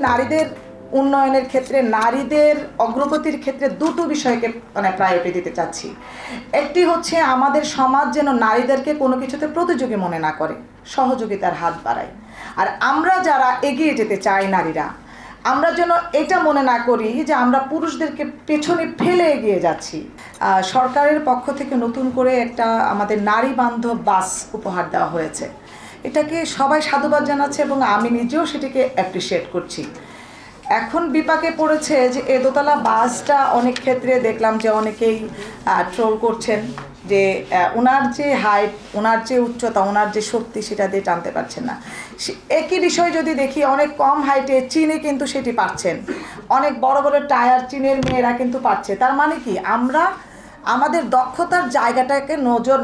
নারীদের উন্নয়নের ক্ষেত্রে, নারীদের অগ্রগতির ক্ষেত্রে দুটো বিষয়কে প্রায়োরিটি দিতে চাচ্ছি। একটি হচ্ছে আমাদের সমাজ যেন নারীদেরকে কোনো কিছুতে প্রতিযোগী মনে না করে, সহযোগিতার হাত বাড়ায়। আর আমরা যারা এগিয়ে যেতে চাই নারীরা, আমরা যেন এটা মনে না করি যে আমরা পুরুষদেরকে পেছনে ফেলে এগিয়ে যাচ্ছি। সরকারের পক্ষ থেকে নতুন করে একটা আমাদের নারী বান্ধব বাস উপহার দেওয়া হয়েছে। এটাকে সবাই সাধুবাদ জানাচ্ছে এবং আমি নিজেও সেটিকে অ্যাপ্রিসিয়েট করছি। এখন বিপাকে পড়েছে যে এ দোতলা বাসটা অনেক ক্ষেত্রে দেখলাম যে অনেকেই ট্রোল করছেন যে ওনার যে হাইট, ওনার যে উচ্চতা, ওনার যে শক্তি সেটা দিয়ে টানতে পারছেন না। একই বিষয় যদি দেখি, অনেক কম হাইটে চীনে কিন্তু সেটি পাচ্ছেন, অনেক বড় বড় টায়ার চীনের মেয়েরা কিন্তু পাচ্ছে। তার মানে কি, আমরা আমাদের দক্ষতার জায়গাটাকে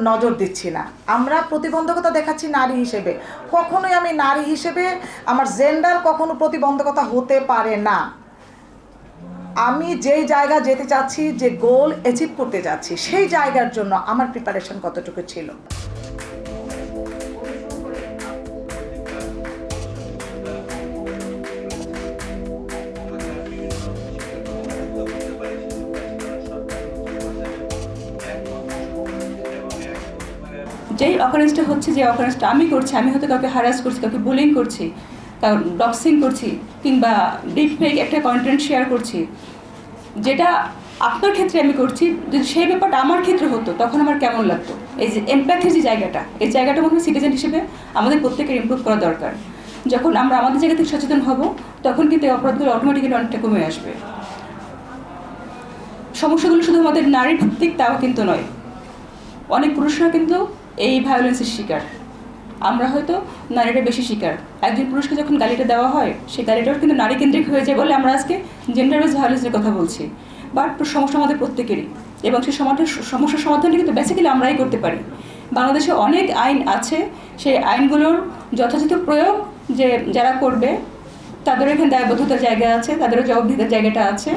নজর দিচ্ছি না, আমরা প্রতিবন্ধকতা দেখাচ্ছি নারী হিসেবে। কখনোই আমি নারী হিসেবে আমার জেন্ডার কখনো প্রতিবন্ধকতা হতে পারে না। আমি যেই জায়গা যেতে চাচ্ছি, যে গোল অ্যাচিভ করতে যাচ্ছি, সেই জায়গার জন্য আমার প্রিপারেশন কতটুকু ছিল। যেই অকারেন্সটা হচ্ছে, যে অকারেন্সটা আমি করছি, আমি হয়তো কাউকে হ্যারাস করছি, কাউকে বুলিং করছি, কারণ ডক্সিং করছি, কিংবা ডিপ ফেক একটা কন্টেন্ট শেয়ার করছি, যেটা আপনার ক্ষেত্রে আমি করছি, যদি সেই ব্যাপারটা আমার ক্ষেত্রে হতো তখন আমার কেমন লাগতো? এই যে এমপ্যাথির যে জায়গাটা, এই জায়গাটা মনে হয় সিটিজেন হিসেবে আমাদের প্রত্যেকের ইমপ্রুভ করা দরকার। যখন আমরা আমাদের জায়গা থেকে সচেতন হব, তখন কিন্তু এই অপরাধগুলো অটোমেটিক্যালি অনেকটা কমে আসবে। সমস্যাগুলো শুধু আমাদের নারী ভিত্তিক তাও কিন্তু নয়, অনেক পুরুষরা কিন্তু এই ভায়োলেন্সের শিকার। আমরা হয়তো নারীরা বেশি শিকার। একজন পুরুষকে যখন গালিটা দেওয়া হয়, সেই গালিটাও কিন্তু নারী কেন্দ্রিক হয়ে যায় বলে আমরা আজকে জেন্ডার বেস ভায়োলেন্সের কথা বলছি। বাট সমস্যা আমাদের প্রত্যেকেরই, এবং সেই সমস্যার সমাধানটা কিন্তু বেসিক্যালি আমরাই করতে পারি। বাংলাদেশে অনেক আইন আছে, সেই আইনগুলোর যথাযথ প্রয়োগ যে যারা করবে তাদেরও এখানে দায়বদ্ধতার জায়গা আছে, তাদেরও জবাবদিহিতার জায়গাটা আছে,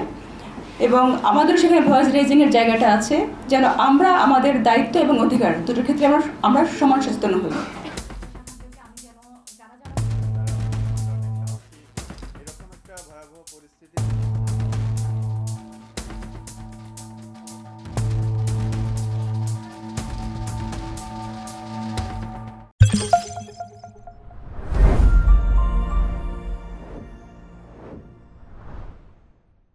এবং আমাদেরও সেখানে ভয়েস রেজিংয়ের জায়গাটা আছে, যেন আমরা আমাদের দায়িত্ব এবং অধিকার দুটোর ক্ষেত্রে আমরা সমান সচেতন হই।